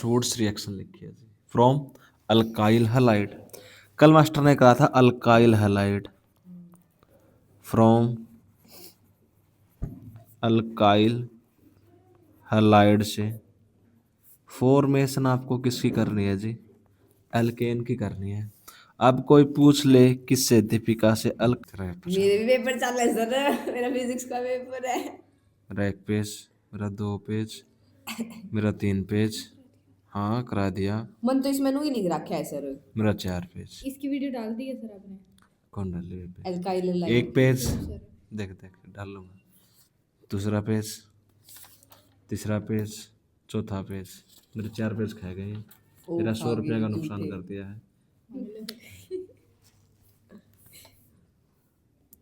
Wurtz reaction लिखी है जी। From alkyl halide, कल मास्टर ने कहा था alkyl halide, from alkyl halide से फॉर्मेशन आपको किसकी करनी है जी? एल्केन की करनी है। अब कोई पूछ ले किससे? दीपिका से। मेरे भी पेपर चल रहा है सर, मेरा फिजिक्स का पेपर है। मेरा 1 पेज, मेरा 2 पेज, मेरा 3 पेज। हाँ करा दिया। मन तो इसमें ही लिख रखा है सर। मेरा 4 पेज। इसकी वीडियो डाल दी है सर आपने? कौन डाल रही है? अल्काइल एक हैलाइड। पेज क्यों सर? देख देख डाल लूंगा। दूसरा पेज, तीसरा पेज, चौथा पेज। मेरे 4 पेज खा गए हैं। ओ मेरा खा 100 रुपया गए का नुकसान झूठे। कर दिया है।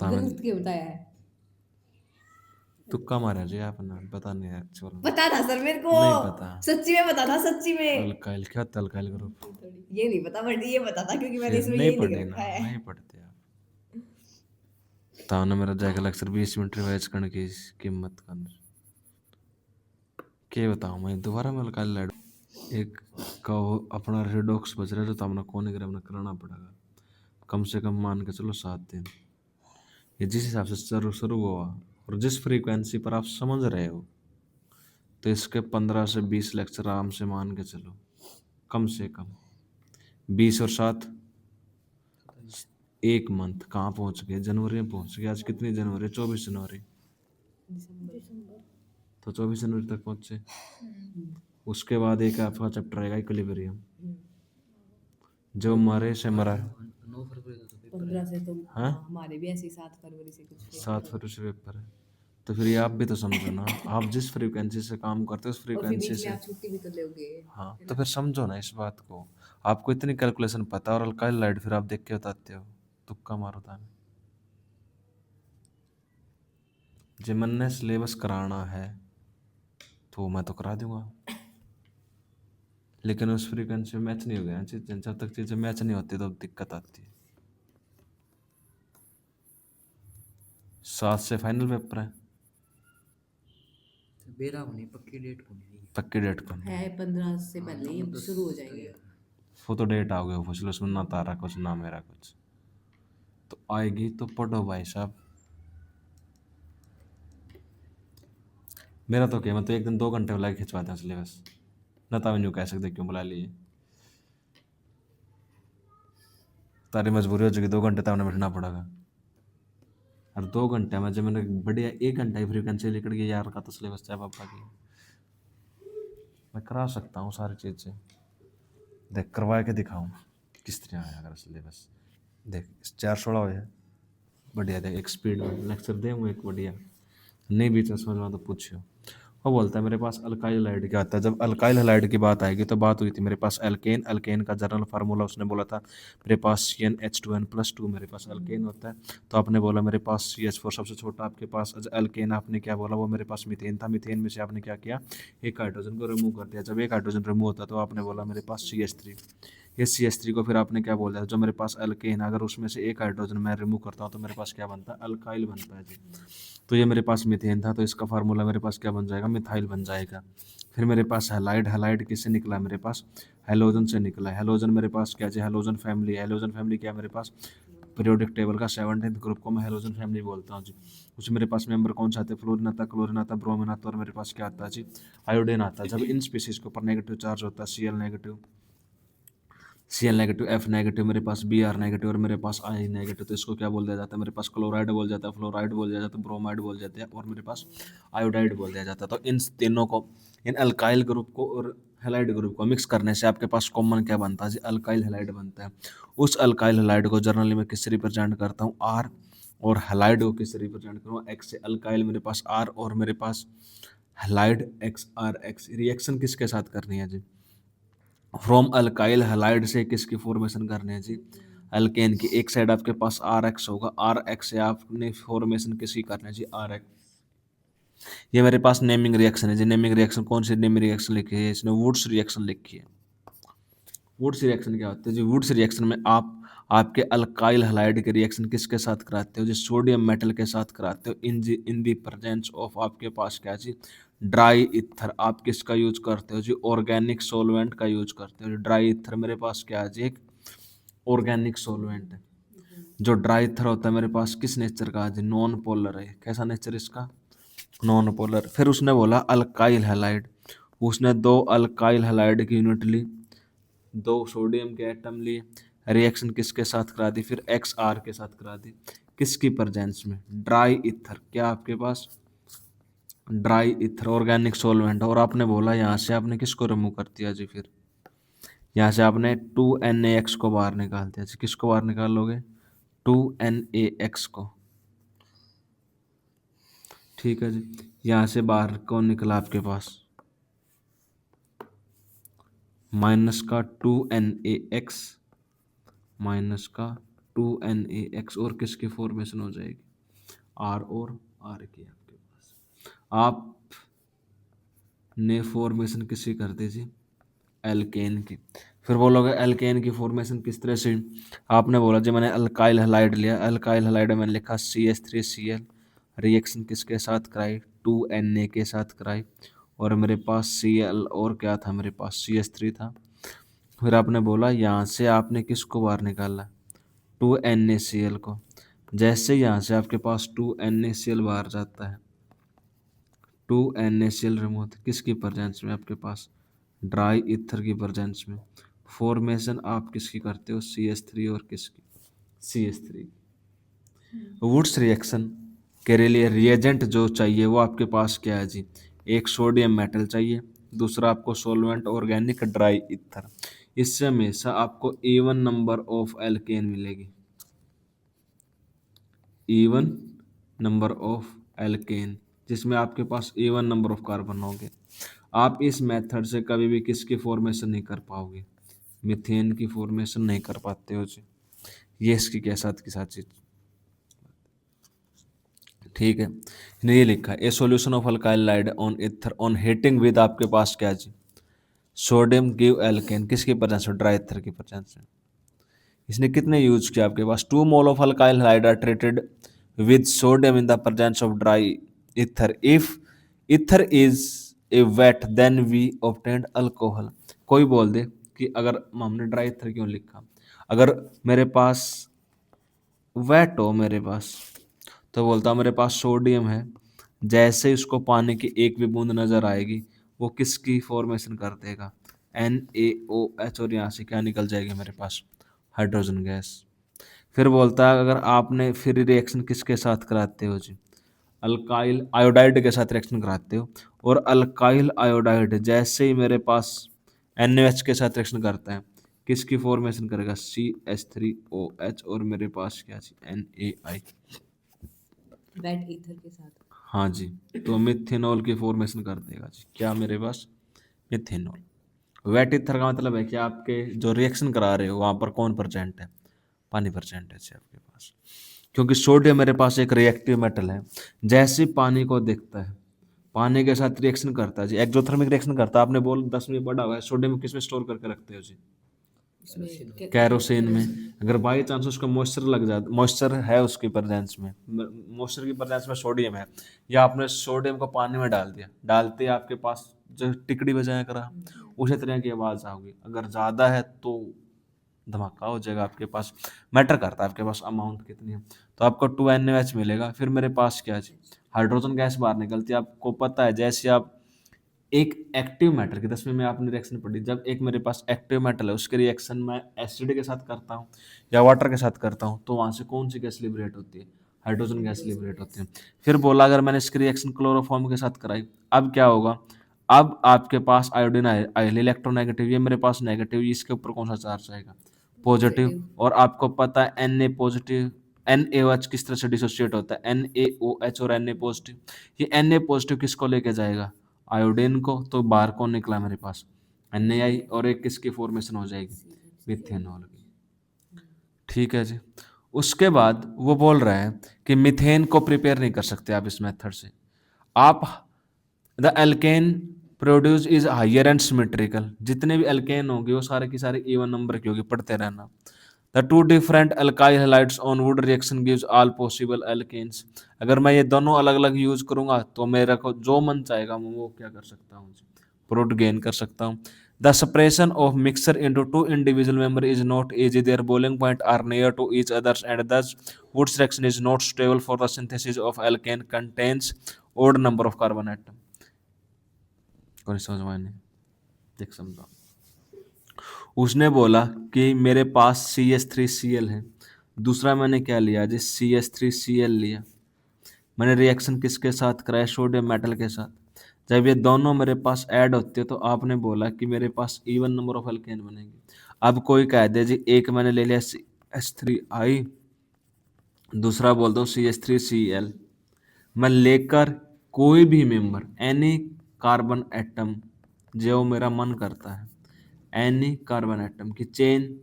गलत क्यों बताया है? तुक्का मारा जी आपने, पता नहीं एक्चुअल में। पता था सर मेरे को, नहीं पता। सच्ची में पता था, सच्ची में। अल्काइल क्या होता है? अल्काइल ग्रुप ये नहीं पता, बट ये पता था क्योंकि मैंने फिर इसमें नहीं यही लिख पढ़े ना, रखा है। नहीं पढ़ते आप। ताने मेरा जाके लेक्चर 20 मिनट रिवाइज करने की कीमत का क्या बताऊं मैं? दोबारा मैं अल्काइल लैड एक कहो अपना रेडॉक्स बच रहा है तो हमने कौन हमने कराना पड़ेगा कम से कम, मान के चलो 7 दिन। ये जिस हिसाब से शुरू शुरू हुआ और जिस फ्रीक्वेंसी पर आप समझ रहे हो, तो इसके 15 से 20 लेक्चर आराम से मान के चलो, कम से कम 20 और 7, 1 मंथ। कहाँ पहुंच गए? जनवरी में पहुंच गए। आज कितनी जनवरी? 24 जनवरी। दिसंबर। तो 24 जनवरी तक पहुंचे। उसके बाद एक आपका चैप्टर आएगा इक्विलिब्रियम। जो हमारे से मरा 15 से तो हाँ? हमारे भी ऐसे 7 फरवरी से कुछ पेपर 7 फरवरी से पेपर है। तो फिर ये आप भी तो समझो ना, आप जिस फ्रीक्वेंसी से काम करते हो उस और फिर फ्रीक्वेंसी बीच में से। आप छुट्टी भी तो लोगे। हाँ तो फिर समझो ना इस बात को। आपको इतनी कैलकुलेशन पता है और अल्काइल लाइट फिर आप देख के बताते हो, तुक्का मारो था। जो मन ने सिलेबस कराना है तो मैं तो करा दूंगा, लेकिन उस फ्रीक्वेंसी में मैच नहीं हो गया। जब तक चीज़ें मैच नहीं होती तो दिक्कत आती है। 7 से फाइनल पेपर है। बेरा होनी पक्की डेट होनी पक्की डेट को है 15 से पहले ही अब शुरू हो जाएंगे। वो तो डेट आ गई फसलो, उसमें ना तारा कुछ ना मेरा कुछ, तो आएगी तो पढ़ो भाई साहब। मेरा तो क्या, मैं तो 1 दिन 2 घंटे बुला के खिंचवाते हैं सिलेबस। न तो यूँ कह सकते क्यों बुला लिए, तारी मजबूरी हो चुकी, 2 घंटे तक उन्हें बैठना पड़ेगा। और 2 घंटे में जब मैंने बढ़िया 1 घंटा ही फ्रीक्वेंसी लेकर के यार का तो सिलेबस चाहे पापा की, मैं करा सकता हूँ सारी चीज़ें। देख करवा के दिखाऊँ किस तरह आया अगर सिलेबस। देख 416 हो है बढ़िया। देख एक स्पीड में लेक्चर दे हूँ एक बढ़िया, नहीं बीच में समझ में तो पूछो। वो बोलता है मेरे पास अल्काइल हैलाइड क्या आता है। जब अल्काइल हैलाइड की बात आएगी तो बात हुई थी मेरे पास अल्केन, अल्केन का जनरल फार्मूला उसने बोला था मेरे पास CnH2n+2 मेरे पास अल्केन होता है। तो आपने बोला मेरे पास CH4 सबसे छोटा आपके पास अल्केन, आपने क्या बोला वो मेरे पास मीथेन था। मीथेन में से आपने क्या किया, एक हाइड्रोजन को रिमूव कर दिया। जब एक हाइड्रोजन रिमूव होता तो आपने बोला मेरे पास CH3। ये CH3 को फिर आपने क्या बोला, जो मेरे पास अल्केन अगर उसमें से एक हाइड्रोजन मैं रिमूव करता हूँ तो मेरे पास क्या बनता है, अल्काइल बनता है जी। तो ये मेरे पास मीथेन था तो इसका फार्मूला मेरे पास क्या बन जाएगा, मिथाइल बन जाएगा। फिर मेरे पास हैलाइड, हैलाइड किससे निकला, मेरे पास हेलोजन से निकला। हेलोजन मेरे पास क्या है, हेलोजन फैमिली। हेलोजन फैमिली क्या है मेरे पास, पीरियोडिक टेबल का 17th ग्रुप को मैं हेलोजन फैमिली बोलता हूँ जी। उसमें मेरे पास मेंबर कौन सा आते हैं, फ्लोरीन आता, क्लोरीन आता, ब्रोमीन आता और मेरे पास क्या आता है जी, आयोडीन आता है। जब इन स्पीसीज के ऊपर नेगेटिव चार्ज होता है, Cl negative, Cl negative, F negative, मेरे पास Br नेगेटिव और मेरे पास I नेगेटिव, तो इसको क्या बोल दिया जाता है, मेरे पास क्लोराइड बोल जाता है, फ्लोराइड बोल दिया जाता है, ब्रोमाइड बोल जाते हैं और मेरे पास आयोडाइड बोल दिया जाता है। तो इन तीनों को, इन अल्काइल ग्रुप को और हैलाइड ग्रुप को मिक्स करने से आपके पास कॉमन क्या बनता है जी, अल्काइल हैलाइड बनता है। उस अल्काइल हैलाइड को जनरली मैं किससे रिप्रेजेंट करता हूँ, R, और हैलाइड को किससे रिप्रेजेंट करूँ, X से। अल्काइल मेरे पास R और मेरे पास हैलाइड XRX। रिएक्शन किसके साथ करनी है जी, फ्रॉम अल्काइल हैलाइड से किसकी फॉर्मेशन करनी है जी, अल्केन की। एक साइड आपके पास RX होगा, RX से आपने फॉर्मेशन किसकी करनी है जी, RX। ये मेरे पास नेमिंग रिएक्शन है जी। नेमिंग रिएक्शन कौन सी नेमिंग रिएक्शन लिखी है, इसने वुड्स रिएक्शन लिखी है। वुड्स रिएक्शन क्या होता है जी, वुड्स रिएक्शन में आप आपके अल्काइल हैलाइड के रिएक्शन किसके साथ कराते हो जी, सोडियम मेटल के साथ कराते हो इन दी प्रेजेंस ऑफ आपके पास क्या जी, ड्राई ईथर। आप किसका यूज करते हो जी, ऑर्गेनिक सोलवेंट का यूज करते हो। ड्राई ईथर मेरे पास क्या है जी, एक ऑर्गेनिक सोलवेंट है। जो ड्राई ईथर होता है मेरे पास किस नेचर का है जी, नॉन पोलर है। कैसा नेचर इसका, नॉन पोलर। फिर उसने बोला अल्काइल हैलाइड, उसने दो अल्काइल हैलाइड की यूनिट ली, दो सोडियम के एटम लिए, रिएक्शन किसके साथ करा दी, फिर XR के साथ करा दी, किसकी प्रेजेंस में, ड्राई ईथर। क्या आपके पास ड्राई ईथर ऑर्गेनिक सोलवेंट। और आपने बोला यहाँ से आपने किसको रिमूव कर दिया जी, फिर यहाँ से आपने 2NaX को बाहर निकाल दिया जी। किसको बाहर निकालोगे, 2NaX को, ठीक है जी। यहाँ से बाहर कौन निकला आपके पास, माइनस का 2NaX, माइनस का 2NaX, और किसकी फॉर्मेशन हो जाएगी, R और R की आपके पास। आपने फॉर्मेशन किसकी कर दी जी, एल्केन की। फिर बोलोगे एल्केन की फॉर्मेशन किस तरह से, आपने बोला जी मैंने अल्काइल हैलाइड लिया, अल्काइल हैलाइड में मैंने लिखा CH3Cl, रिएक्शन किसके साथ कराई, 2Na के साथ कराई, और मेरे पास Cl और क्या था, मेरे पास CH3 था। फिर आपने बोला यहाँ से आपने किसको बाहर निकाला, 2NaCl को। जैसे यहाँ से आपके पास 2NaCl बाहर जाता है, 2NaCl रिमूव किसकी प्रेजेंस में, आपके पास ड्राई ईथर की प्रेजेंस में। फॉर्मेशन आप किसकी करते हो, CH3 और किसकी, CH3। वुड्स रिएक्शन के लिए रिएजेंट जो चाहिए वो आपके पास क्या है जी, एक सोडियम मेटल चाहिए, दूसरा आपको सोलवेंट ऑर्गेनिक ड्राई ईथर। इससे हमेशा आपको इवन नंबर ऑफ एल्केन मिलेगी, इवन नंबर ऑफ एल्केन, जिसमें आपके पास इवन नंबर ऑफ कार्बन होंगे। आप इस मेथड से कभी भी किसकी फॉर्मेशन नहीं कर पाओगे, मीथेन की फॉर्मेशन नहीं कर पाते हो जी। ये इसकी क्या साथ की साथ चीज, ठीक है। ने ये लिखा है a solution of alkyl halide on ether on heating with आपके पास क्या जी, सोडियम गिव एल्केन, किसकी प्रेजेंस में, ड्राई ईथर की प्रेजेंस में। इसने कितने यूज किया आपके पास, 2 mole of alkyl halide are treated with sodium in the presence of dry ether, if ether is a wet then we obtained alcohol. कोई बोल दे कि अगर हमने ड्राई ईथर क्यों लिखा, अगर मेरे पास वेट हो मेरे पास, तो बोलता मेरे पास सोडियम है, जैसे इसको पानी की एक भी बूंद नजर आएगी वो किसकी फॉर्मेशन कर देगा, NaOH, और यहाँ से क्या निकल जाएगी मेरे पास, हाइड्रोजन गैस। फिर बोलता है अगर आपने फिर रिएक्शन किसके साथ कराते हो जी, अल्काइल आयोडाइड के साथ रिएक्शन कराते हो, और अल्काइल आयोडाइड जैसे ही मेरे पास NaOH के साथ रिएक्शन करता है किसकी फॉर्मेशन करेगा, CH3OH, और मेरे पास क्या जी, NaI। वेट ईथर के साथ। हाँ जी, तो मिथेनॉल की फॉर्मेशन कर देगा जी, क्या मेरे पास, मिथेनॉल। वेट ईथर का मतलब है कि आपके जो रिएक्शन करा रहे हो वहाँ पर कौन प्रेजेंट है, पानी प्रेजेंट है जी आपके पास। क्योंकि सोडियम मेरे पास एक रिएक्टिव मेटल है, जैसे ही पानी को देखता है पानी के साथ रिएक्शन करता है जी, एक्सोथर्मिक रिएक्शन करता है। आपने बोल 10 में पढ़ा हुआ है, सोडियम किस में स्टोर करके रखते हो जी, कैरोसिन में। अगर बाई चांस उसका मॉइस्चर लग जाता, मॉइस्चर है उसकी प्रेजेंस में, मॉइस्चर की प्रेजेंस में सोडियम है, या आपने सोडियम को पानी में डाल दिया, डालते ही आपके पास जो टिकड़ी बजाया करा उसी तरह की आवाज़ आओगी। अगर ज़्यादा है तो धमाका हो जाएगा आपके पास। मैटर करता है आपके पास अमाउंट कितनी है, तो आपको 2NaOH मिलेगा। फिर मेरे पास क्या है, हाइड्रोजन गैस बाहर निकलती है। आपको पता है जैसे आप एक एक्टिव मैटर की 10वीं में आपने रिएक्शन पढ़ी, जब एक मेरे पास एक्टिव मेटल है उसके रिएक्शन मैं एसिड के साथ करता हूँ या वाटर के साथ करता हूँ, तो वहाँ से कौन सी गैस लिबरेट होती है, हाइड्रोजन गैस लिबरेट होती है। फिर बोला अगर मैंने इसकी रिएक्शन क्लोरोफॉर्म के साथ कराई, अब क्या होगा, अब आपके पास आयोडीन आयल इलेक्ट्रोनेगेटिव, ये मेरे पास नेगेटिव, इसके ऊपर कौन सा चार्ज आएगा, पॉजिटिव। और आपको पता है Na पॉजिटिव, NaOH किस तरह से डिसोसिएट होता है, NaOH और Na पॉजिटिव। ये Na पॉजिटिव किसको लेके जाएगा, आयोडीन को, तो बाहर कौन निकला मेरे पास, NaI, और एक किसकी फॉर्मेशन हो जाएगी, मिथेनॉल की। ठीक है जी। उसके बाद वो बोल रहे हैं कि मीथेन को प्रिपेयर नहीं कर सकते आप इस मेथड से। आप the alkane produce is higher and symmetrical, जितने भी एल्केन होंगे वो सारे की सारे इवन नंबर की होगी, पढ़ते रहना। The two different alkyl halides on वुड reaction gives all possible alkanes. अगर मैं ये दोनों अलग अलग यूज करूंगा तो मेरे को जो मन चाहेगा मैं वो क्या कर सकता हूँ, प्रोट गेन कर सकता हूँ। The separation of mixture into two individual member is not easy. Their boiling point are near to each others, and thus Wood's reaction is not stable for the synthesis of alkane contains odd number of carbon atom. कौन समझ में नहीं, देख समझा। उसने बोला कि मेरे पास CH3Cl है, दूसरा मैंने क्या लिया जी, CH3Cl लिया। मैंने रिएक्शन किसके साथ कराया, सोडियम मेटल के साथ। जब ये दोनों मेरे पास ऐड होते हैं तो आपने बोला कि मेरे पास इवन नंबर ऑफ एल्केन बनेंगे। अब कोई कह दे जी एक मैंने ले लिया CH3I, दूसरा बोल दो CH3Cl, मैं लेकर कोई भी मेंबर एनी कार्बन एटम जो मेरा मन करता है, एनी कार्बन एटम की चेन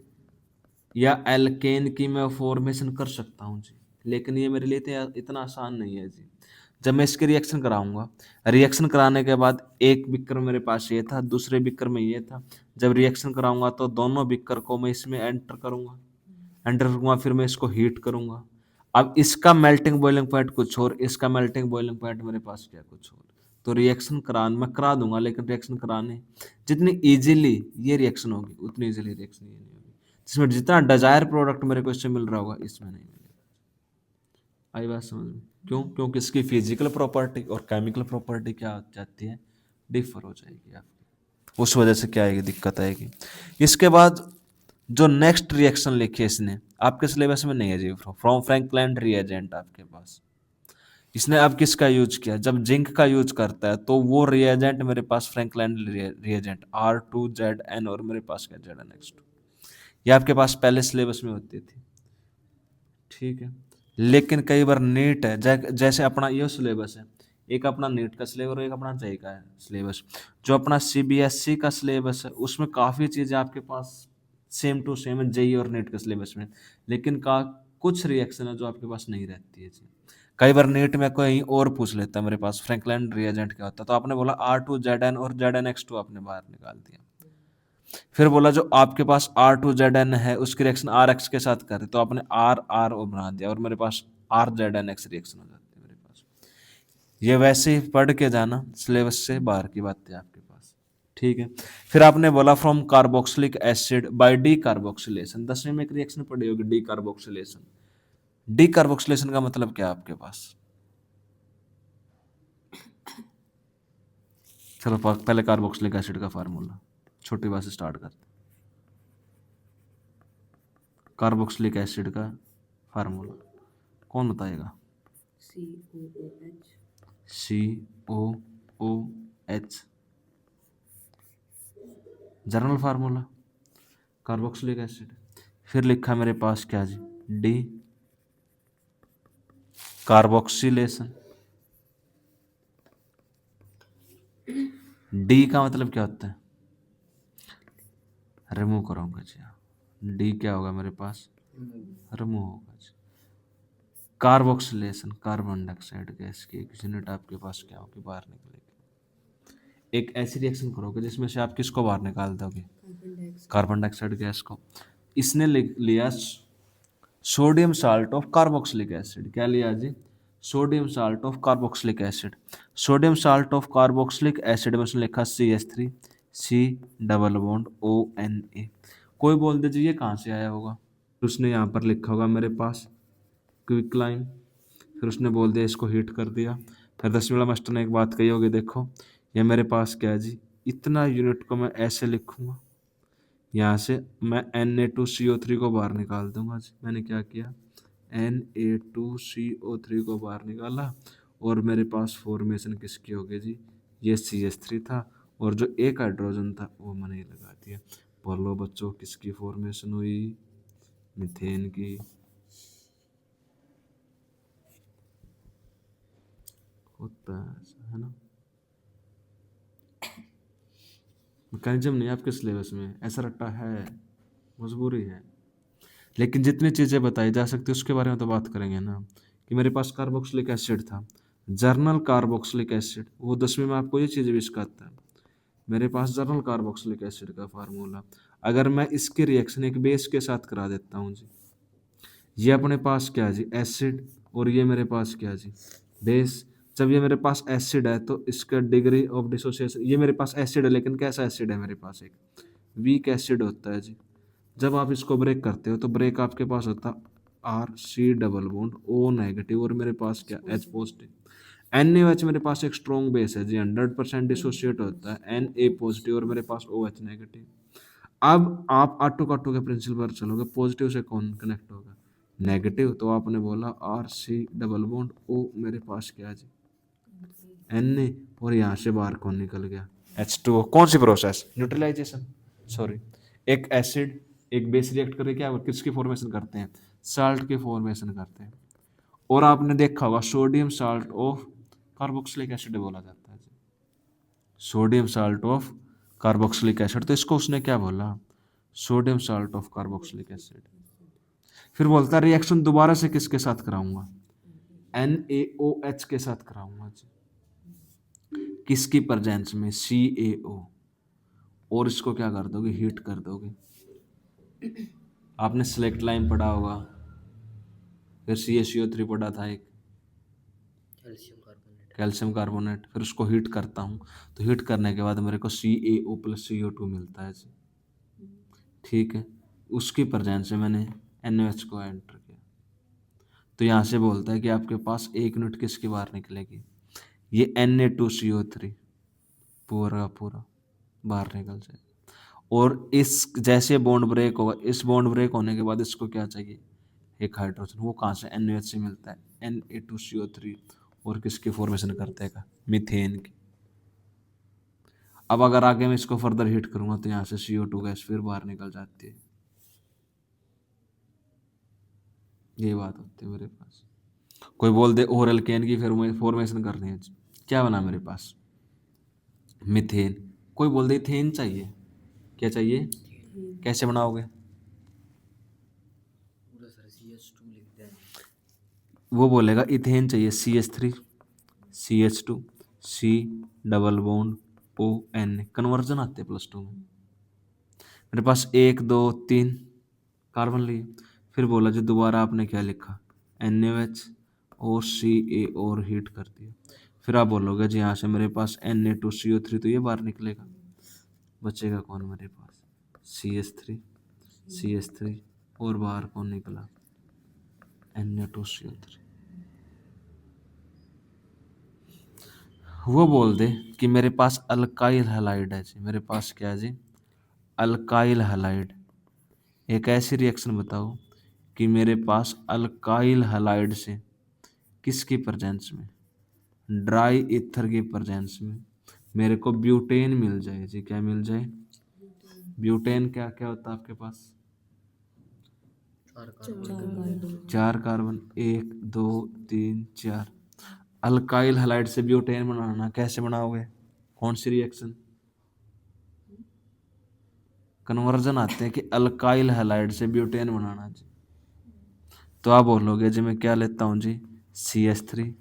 या एल्केन की मैं फॉर्मेशन कर सकता हूँ जी। लेकिन ये मेरे लिए इतना आसान नहीं है जी। जब मैं इसके रिएक्शन कराऊंगा, रिएक्शन कराने के बाद एक बिक्कर मेरे पास ये था, दूसरे बिक्कर में ये था। जब रिएक्शन कराऊंगा तो दोनों बिक्कर को मैं इसमें एंटर करूंगा, फिर मैं इसको हीट करूंगा। अब इसका मेल्टिंग बॉइलिंग पॉइंट कुछ और, इसका मेल्टिंग बॉइलिंग पॉइंट मेरे पास क्या कुछ और। तो रिएक्शन मैं करा दूंगा, लेकिन रिएक्शन कराने जितनी इजीली ये रिएक्शन होगी उतनी इजीली रिएक्शन ये नहीं होगी। जिसमें जितना डिजायर प्रोडक्ट मेरे को इससे मिल रहा होगा इसमें नहीं मिलेगा। आई बात समझ में? क्यों? क्योंकि इसकी फिजिकल प्रॉपर्टी और केमिकल प्रॉपर्टी क्या हो जाती है, डिफर हो जाएगी आपकी। उस वजह से क्या आएगी, दिक्कत आएगी। इसके बाद जो नेक्स्ट रिएक्शन लिखी है इसने, आपके सिलेबस में नहीं है जी, फ्रॉम फ्रैंकलैंड रिएजेंट आपके पास। इसने अब किसका यूज किया, जब जिंक का यूज करता है तो वो रिएजेंट मेरे पास फ्रैंकलैंड रिएजेंट R2ZN और मेरे पास क्या ZnX2, ये आपके पास पहले सिलेबस में होती थी, ठीक है। लेकिन कई बार नीट है, जैसे अपना ये सिलेबस है, एक अपना नीट का सिलेबस और एक अपना जेई का है सिलेबस। जो अपना CBSE का सिलेबस है उसमें काफ़ी चीज़ें आपके पास सेम टू सेम है जेई और नीट के सिलेबस में, लेकिन कुछ रिएक्शन है जो आपके पास नहीं रहती है जी। कई बार नीट में कहीं और पूछ लेता है मेरे पास फ्रैंकलैंड रिएजेंट क्या होता है, तो आपने बोला R2ZN और ZnX2 आपने बाहर निकाल दिया। फिर बोला जो आपके पास R2ZN है उसकी रिएक्शन RX के साथ करे, तो आपने RR बना दिया और मेरे पास RZNX रिएक्शन हो जाती है मेरे पास। ये वैसे ही पढ़ के जाना, सिलेबस से बाहर की बात है आपके पास, ठीक है। फिर आपने बोला from carboxylic acid by D carboxylation, 10वीं में एक रिएक्शन पढ़ी होगी डी कार्बोक्सिलेशन। डी कार्बोक्सिलेशन का मतलब क्या है आपके पास, चलो पहले कार्बोक्सिलिक एसिड का फार्मूला छोटी बात से स्टार्ट करते। कार्बोक्सिलिक एसिड का फार्मूला कौन बताएगा, COOH, general formula carboxylic acid. फिर लिखा मेरे पास क्या जी, डी कार्बोक्सिलेशन। डी का मतलब क्या होता है, रिमूव करूंगा जी, डी क्या होगा मेरे पास, रिमूव होगा जी। कार्बोक्सिलेशन, कार्बन डाइऑक्साइड गैस की एक यूनिट आपके पास क्या होगी, बाहर निकलेगी। एक ऐसी रिएक्शन करोगे जिसमें से आप किसको बाहर निकाल दोगे, कार्बन डाइऑक्साइड गैस को। इसने लिया sodium salt of carboxylic acid, क्या लिया जी, sodium salt of carboxylic acid. Sodium salt of carboxylic acid में उसने लिखा CH3 C double bond ONA। कोई बोल दे जी ये कहाँ से आया होगा, उसने यहाँ पर लिखा होगा मेरे पास क्विकलाइन, फिर उसने बोल दिया इसको हीट कर दिया। फिर 10वीं वाला मास्टर ने एक बात कही होगी, देखो ये मेरे पास क्या है जी, इतना यूनिट को मैं ऐसे लिखूंगा, यहाँ से मैं Na2CO3 को बाहर निकाल दूंगा जी। मैंने क्या किया, Na2CO3 को बाहर निकाला और मेरे पास फॉर्मेशन किसकी होगी जी, ये CH3 था और जो एक हाइड्रोजन था वो मैंने लगा दिया। बोलो बच्चों किसकी फॉर्मेशन हुई, मीथेन की। होता है ना, मैकेनिज्म नहीं आपके सिलेबस में, ऐसा रट्टा है, मजबूरी है। लेकिन जितनी चीज़ें बताई जा सकती है उसके बारे में तो बात करेंगे ना, कि मेरे पास कार्बोक्सिलिक एसिड था, जर्नल कार्बोक्सिलिक एसिड, वो 10वीं में आपको ये चीज़ें भी सिखाता है मेरे पास जनरल कार्बोक्सिलिक एसिड का फार्मूला। अगर मैं इसके रिएक्शन एक बेस के साथ करा देता हूँ जी, ये अपने पास क्या है जी, एसिड, और ये मेरे पास क्या है जी, बेस। जब ये मेरे पास एसिड है तो इसका डिग्री ऑफ डिसोसिएशन, ये मेरे पास एसिड है लेकिन कैसा एसिड है मेरे पास, एक वीक एसिड होता है जी। जब आप इसको ब्रेक करते हो तो ब्रेक आपके पास होता है R C double bond O negative, और मेरे पास क्या, एच पॉजिटिव। NaOH मेरे पास एक स्ट्रॉन्ग बेस है जी, 100% डिसोसिएट होता है Na पॉजिटिव, और मेरे पास OH नेगेटिव। अब आप ऑटो काटो के प्रिंसिपल पर चलोगे, पॉजिटिव से कौन कनेक्ट होगा, नेगेटिव, तो आपने बोला R C double bond O, मेरे पास क्या है जी, Na, और यहाँ से बाहर कौन निकल गया, H2O। कौन सी प्रोसेस, न्यूट्रलाइजेशन, सॉरी। एक एसिड एक बेस रिएक्ट करके क्या किसकी फॉर्मेशन करते हैं, साल्ट की फॉर्मेशन करते हैं। और आपने देखा होगा sodium salt of carboxylic acid बोला जाता है जी, sodium salt of carboxylic acid. तो इसको उसने क्या बोला, sodium salt of carboxylic acid. फिर बोलता है रिएक्शन दोबारा से किसके साथ कराऊंगा, NaOH के साथ कराऊंगा जी, किसकी प्रेजेंस में, CaO, और इसको क्या कर दोगे, हीट कर दोगे। आपने सेलेक्ट लाइन पढ़ा होगा, फिर CaCO3 पढ़ा था एक, कैल्शियम कार्बोनेट। Calcium carbonate. फिर उसको हीट करता हूँ तो हीट करने के बाद मेरे को CaO प्लस CO2 मिलता है जी, ठीक है। उसकी प्रेजेंस से मैंने NaOH को एंटर किया, तो यहाँ से बोलता है कि आपके पास एक यूनिट किसकी बाहर निकलेगी, ये Na2CO3 पूरा पूरा बाहर निकल जाए। और इस जैसे बॉन्ड ब्रेक होगा, इस बॉन्ड ब्रेक होने के बाद इसको क्या चाहिए, एक हाइड्रोजन, वो कहाँ से, NaOH से मिलता है, Na2CO3, और किसकी फॉर्मेशन करते हैं, मीथेन की। अब अगर आगे मैं इसको फर्दर हीट करूंगा तो यहाँ से CO2 गैस फिर बाहर निकल जाती है। ये बात होती है मेरे पास। कोई बोल दे और एल्केन की फिर फॉर्मेशन करनी है, क्या बना मेरे पास, मीथेन। कोई बोल दे इथेन चाहिए, क्या चाहिए, कैसे बनाओगे, पूरा सर CH2 लिख दें। वो बोलेगा इथेन चाहिए, CH3 CH2 C double bond ON, conversion आते हैं +2 में। मेरे पास 1 2 3 कार्बन लिए, फिर बोला जो दोबारा आपने क्या लिखा, NaOH और Ca और हीट कर दिया। फिर आप बोलोगे जी यहाँ से मेरे पास Na2CO3, तो ये बाहर निकलेगा, बचेगा कौन मेरे पास, CH3 और बाहर कौन निकला, Na2CO3। वो बोल दे कि मेरे पास अल्काइल हैलाइड है जी, मेरे पास क्या है जी, अल्काइल हैलाइड। एक ऐसी रिएक्शन बताओ कि मेरे पास अल्काइल हैलाइड से किसकी प्रेजेंस में, ड्राई ईथर की प्रेजेंस में मेरे को ब्यूटेन मिल जाए जी, क्या मिल जाए, ब्यूटेन। क्या क्या होता है आपके पास, 4 कार्बन, 1 2 3 4। अल्काइल हैलाइड से ब्यूटेन बनाना कैसे बनाओगे, कौन सी रिएक्शन, कन्वर्जन आते हैं कि अल्काइल हैलाइड से ब्यूटेन बनाना जी। तो आप बोलोगे जी मैं क्या लेता हूँ जी, CH3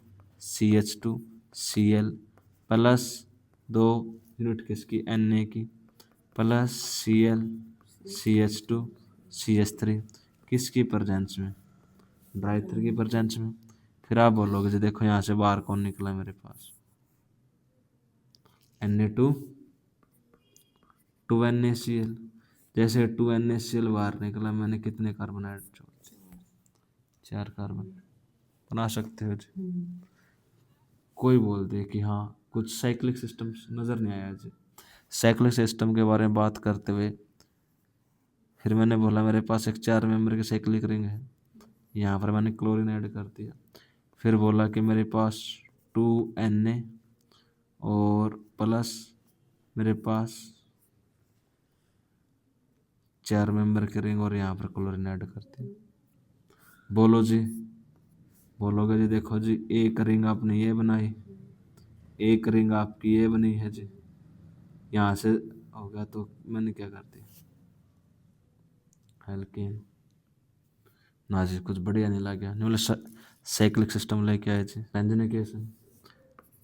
CH2 Cl plus 2 unit किसकी, Na की, प्लस Cl CH2 CH3 किसकी प्रेजेंस में, ड्राई ईथर की प्रेजेंस में। फिर आप बोलोगे जी देखो यहाँ से बाहर कौन निकला मेरे पास, Na2 2NaCl। जैसे 2NaCl बाहर निकला, मैंने कितने कार्बन ऐड जोड़ दिए, 4 कार्बन। बना सकते हो जी। कोई बोल दे कि हाँ कुछ साइक्लिक सिस्टम नज़र नहीं आया जी, साइक्लिक सिस्टम के बारे में बात करते हुए फिर मैंने बोला मेरे पास एक 4 मेंबर की साइक्लिक रिंग है, यहाँ पर मैंने क्लोरीन ऐड कर दिया। फिर बोला कि मेरे पास 2Na और प्लस मेरे पास 4 मेंबर की रिंग, और यहाँ पर क्लोरीन ऐड कर दिया। बोलो जी, बोलोगे जी देखो जी एक रिंग आपने ये बनाई, एक रिंग आपकी ये बनी है जी, यहाँ से हो गया, तो मैंने क्या कर दिया, एल्केन ना जी, कुछ बढ़िया नहीं लग गया, नहीं बोले साइक्लिक सिस्टम लेके आए जी, बेंजीनिक एसिड।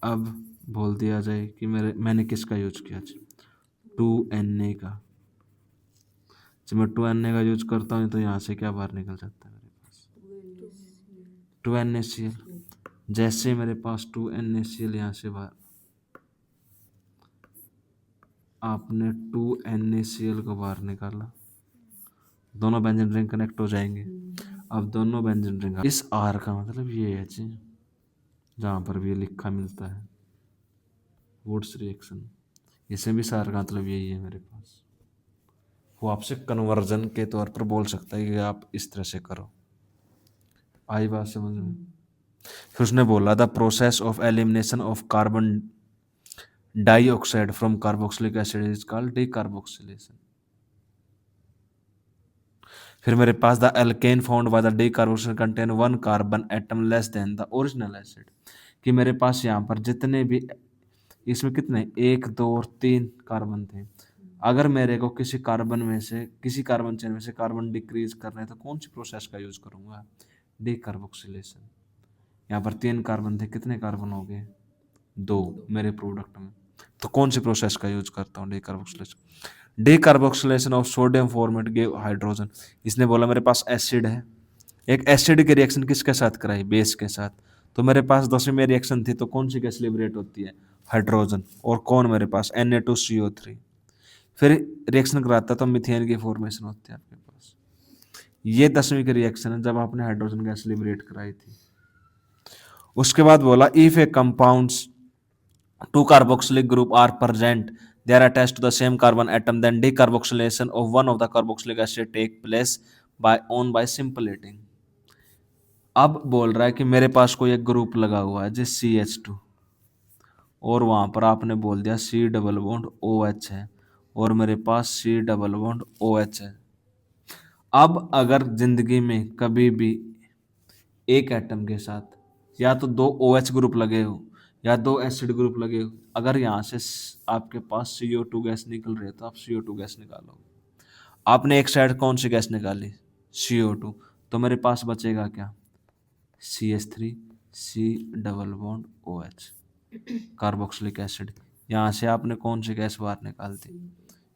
अब बोल दिया जाए कि मैंने किसका यूज किया जी, 2Na का। जब मैं 2Na का यूज करता हूँ तो यहाँ से क्या बाहर निकल जाता है मेरे पास? 2NaCl। जैसे मेरे पास 2NaCl यहाँ से बाहर, आपने 2NaCl को बाहर निकाला, दोनों बेंजीन रिंग कनेक्ट हो जाएंगे। अब दोनों बेंजीन रिंग, इस आर का मतलब ये है जी, जहाँ पर भी ये लिखा मिलता है वुड्स रिएक्शन, इसे भी सार का मतलब यही है मेरे पास। वो आपसे कन्वर्जन के तौर पर बोल सकता है कि आप इस तरह से करो। आई बात समझ में? फिर उसने बोला the process of elimination of carbon dioxide from carboxylic acid is called decarboxylation. फिर मेरे पास the alkane found by the decarboxylation contain 1 carbon atom less than the original acid, कि मेरे पास यहाँ पर जितने भी, इसमें कितने 1 2 और 3 कार्बन थे, अगर मेरे को किसी कार्बन में से, किसी कार्बन चेन में से कार्बन डिक्रीज करना है तो कौन सी प्रोसेस का यूज करूंगा? डीकार्बोक्सिलेशन। यहाँ पर 3 कार्बन थे, कितने कार्बन हो गए? 2 मेरे प्रोडक्ट में, तो कौन सी प्रोसेस का यूज करता हूँ? Decarboxylation. Decarboxylation of sodium format give hydrogen. इसने बोला मेरे पास एसिड है, एक एसिड की रिएक्शन किसके साथ कराई? बेस के साथ। तो मेरे पास 10वीं में रिएक्शन थी, तो कौन सी गैस लिबरेट होती है? हाइड्रोजन। और कौन मेरे पास? Na2CO3। फिर रिएक्शन कराता तो मीथेन की फॉर्मेशन होती है आपके पास। ये 10वीं की रिएक्शन है जब आपने हाइड्रोजन गैस लिबरेट कराई थी। उसके बाद बोला if A compounds 2 carboxylic group are present, they are attached to the same carbon atom, then decarboxylation of one of the carboxylic acid take place by simple-ating। अब बोल रहा है कि मेरे पास कोई एक ग्रुप लगा हुआ है जिस CH2, और वहां पर आपने बोल दिया C डबल बॉन्ड OH है, और मेरे पास C डबल बॉन्ड OH है। अब अगर जिंदगी में कभी भी एक एटम के साथ या तो 2 OH ग्रुप लगे हो या 2 एसिड ग्रुप लगे हो, अगर यहाँ से आपके पास CO2 गैस निकल रही है तो आप CO2 गैस निकालोगे। आपने एक साइड कौन सी गैस निकाली? CO2। तो मेरे पास बचेगा क्या? CH3 C double bond OH, carboxylic acid. यहाँ से आपने कौन सी गैस बाहर निकाल दी?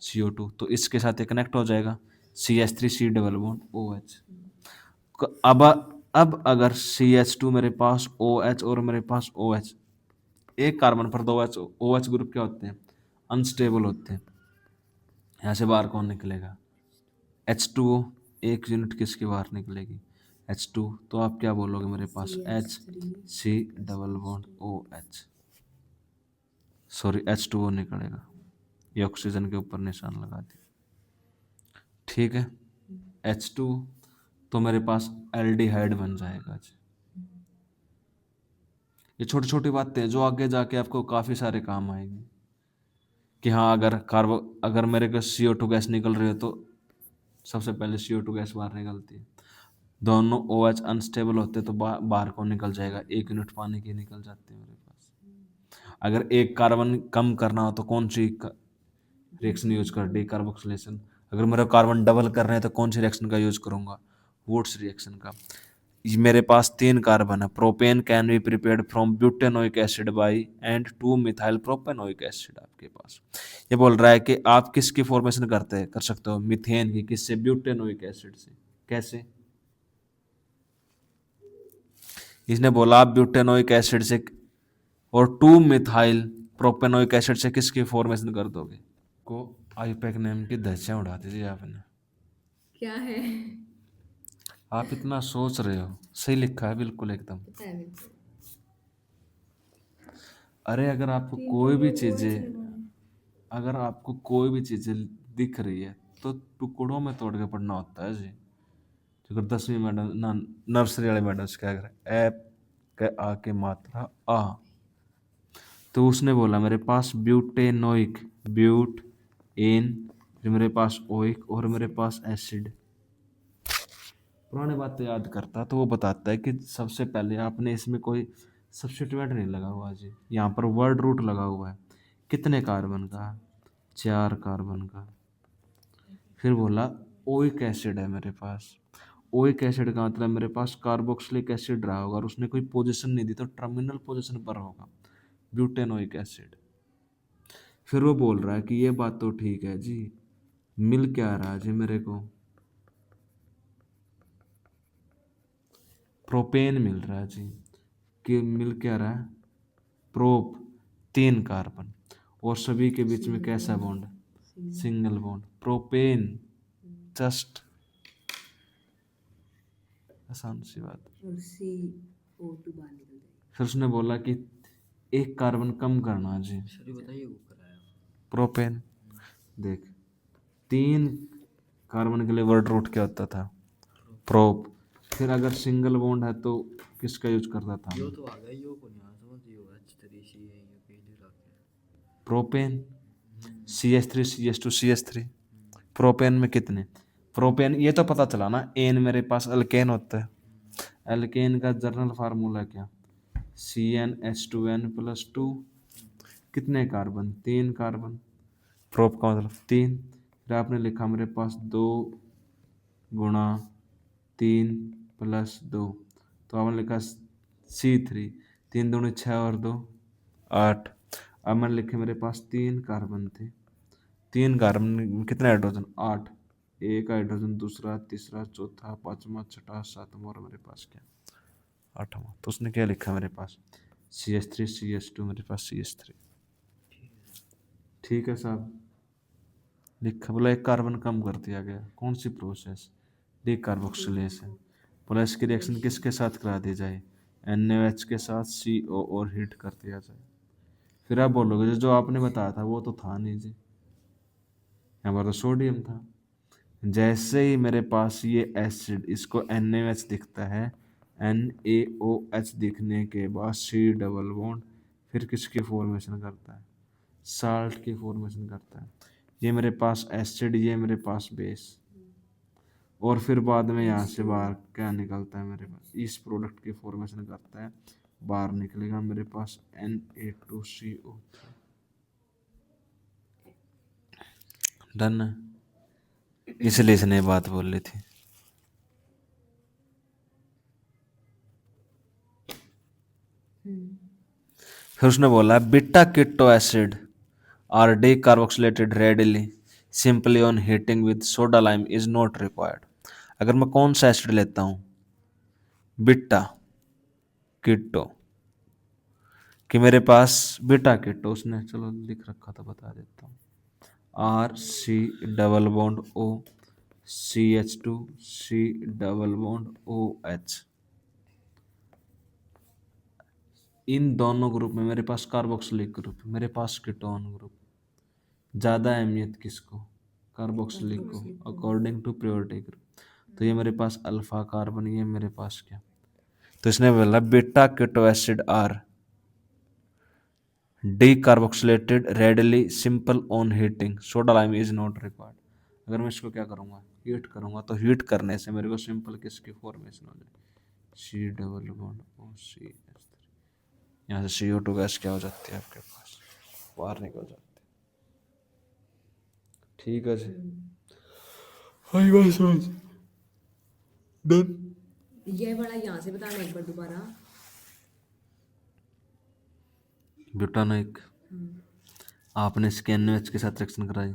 CO2। तो इसके साथ ये कनेक्ट हो जाएगा, CH3 C double bond OH। अब अगर CH2 मेरे पास OH और मेरे पास OH, एक कार्बन पर 2 OH ग्रुप क्या होते हैं? अनस्टेबल होते हैं। यहाँ से बाहर कौन निकलेगा? H2O। एक यूनिट किसकी बाहर निकलेगी? H2। तो आप क्या बोलोगे? मेरे पास H C double bond OH, sorry H2O निकलेगा। ये ऑक्सीजन के ऊपर निशान लगा दिया, ठीक है। H2, तो मेरे पास एल्डिहाइड बन जाएगा जी। ये छोटी छोटी बातें जो आगे जाके आपको काफ़ी सारे काम आएंगी कि हाँ, अगर मेरे को CO2 गैस निकल रही हो तो सबसे पहले CO2 गैस बाहर निकलती है। दोनों OH अनस्टेबल होते तो बाहर कौन निकल जाएगा? 1 यूनिट पानी की निकल जाती है मेरे पास। अगर एक कार्बन कम करना हो तो कौन सी रिएक्शन यूज कर? डीकार्बोक्सिलेशन। अगर मेरा कार्बन डबल कर रहे हैं तो कौन सी रिएक्शन का यूज करूंगा? वुड्स रिएक्शन का। मेरे पास 3 कार्बन है। Propane can be prepared from butanoic acid by and 2 methyl propanoic acid. आपके पास ये बोल रहा है कि आप किसकी फॉर्मेशन कर सकते हो? मीथेन की। किससे? ब्यूटेनोइक एसिड से। कैसे? इसने बोला आप ब्यूटेनोइक एसिड से और 2 मिथाइल प्रोपेनोइक एसिड से किसकी फॉर्मेशन कर दोगे? को आईपैक नेम की धज्जियां उड़ा दी थी आपने। क्या है? आप इतना सोच रहे हो, सही लिखा है बिल्कुल एकदम। पता है मेरे को। अरे अगर आपको कोई भी चीजें दिख रही है तो टुकड़ों में तोड़ के पढ़ना होता है जी। अगर 10वीं मैडम नर्सरी वाले मैडम से क्या करें, ए के आ के मात्रा आ, तो उसने बोला मेरे पास ब्यूटेनोइक, ब्यूट एन, फिर मेरे पास ओइक और मेरे पास एसिड। पुरानी बातें याद करता तो वो बताता है कि सबसे पहले आपने इसमें कोई सब्स्टिट्यूएंट नहीं लगा हुआ जी, यहाँ पर वर्ड रूट लगा हुआ है। कितने कार्बन का? 4 कार्बन का। फिर बोला ओइक एसिड है मेरे पास। ओइक एसिड का मतलब मेरे पास कार्बोक्सिलिक एसिड रहा होगा और उसने कोई पोजीशन नहीं दी तो टर्मिनल पोजीशन पर होगा ब्यूटेनोइक एसिड। फिर वो बोल रहा है कि ये बात तो ठीक है जी, मिल क्या रहा है जी मेरे को, प्रोपेन मिल रहा है जी। कि मिल क्या रहा है, प्रोप 3 कार्बन, और सभी के बीच में कैसा bond, single bond, propane, just आसान सी बात। और CO2 बाहर निकल जाएगा। फिर उसने बोला कि 1 कार्बन कम करना जी, सर ये बताइए वो कराया प्रोपेन। देख 3 कार्बन के लिए वर्ड रूट क्या होता था, प्रोप। फिर अगर सिंगल बॉन्ड है तो किसका यूज करता था, यो तो आ गया यो को नहीं आ समझ यो H3 है ये पहले रख propane. CH3 CH2 CH3, propane में कितने, प्रोपेन ये तो पता चला ना, एन मेरे पास अल्केन होता है, अल्केन का जर्नल फार्मूला क्या, CnH2n+2, कितने कार्बन, 3 कार्बन, प्रोप का मतलब 3। फिर आपने लिखा मेरे पास 2 × 3 + 2, तो आपने लिखा C3, 3 × 2 = 6 और 2 = 8। अब मैंने लिखे मेरे पास 3 कार्बन थे, 3 कार्बन में कितने हाइड्रोजन, 8, एक हाइड्रोजन, दूसरा, तीसरा, चौथा, पांचवा, छठा, सातवां, और मेरे पास क्या, 8वां। तो उसने क्या लिखा मेरे पास, CH3 CH2, मेरे पास CH3। ठीक है साहब, लिखा, बोला 1 कार्बन कम कर दिया गया, कौन सी प्रोसेस, डीकार्बोक्सिलेशन। बोला इसकी रिएक्शन किसके साथ करा दी जाए, NaOH के साथ CO और हीट कर दिया जाए। फिर आप बोलोगे जो आपने बताया था वो तो था नहीं जी, यहाँ पर तो सोडियम था। जैसे ही मेरे पास ये एसिड, इसको NaOH दिखता है, NaOH दिखने के बाद C डबल बॉन्ड, फिर किसकी फॉर्मेशन करता है, साल्ट की फॉर्मेशन करता है। ये मेरे पास एसिड, ये मेरे पास बेस, और फिर बाद में यहाँ से बाहर क्या निकलता है मेरे पास, इस प्रोडक्ट की फॉर्मेशन करता है, बाहर निकलेगा मेरे पास Na2CO। डन है, इसलिए इसने ये बात बोल ली थी। फिर उसने बोला beta keto acid are decarboxylated readily simply on heating with soda lime is not required. अगर मैं कौन सा एसिड लेता हूँ, बीटा कीटो, कि मेरे पास बीटा कीटो, उसने चलो लिख रखा था बता देता हूँ, RC double bond O CH2 C double bond OH। इन दोनों ग्रुप में मेरे पास कार्बोक्सिलिक ग्रुप, मेरे पास कीटोन ग्रुप। ज़्यादा अहमियत किसको, कार्बोक्सिलिक को, अकॉर्डिंग टू प्योरिटी ग्रुप। तो ये मेरे पास अल्फा कार्बन, ये मेरे पास क्या, तो इसने बोला beta keto acid are decarboxylated readily simple on heating, soda lime is not required. अगर मैं इसको क्या करूँगा, हीट करूँगा, तो हीट करने से मेरे को सिंपल किसकी फॉर्मेशन हो जाए, C डबल बॉन्ड OCH3। यहाँ से CO2 गैस क्या हो जाती है आपके पास, बाहर निकल जाती है। ठीक है जी, हाई बस बस डन। ये बड़ा यहाँ से बताना एक बार दोबारा। ब्यूटानोइक, आपने इसके NaOH के साथ रिएक्शन कराई,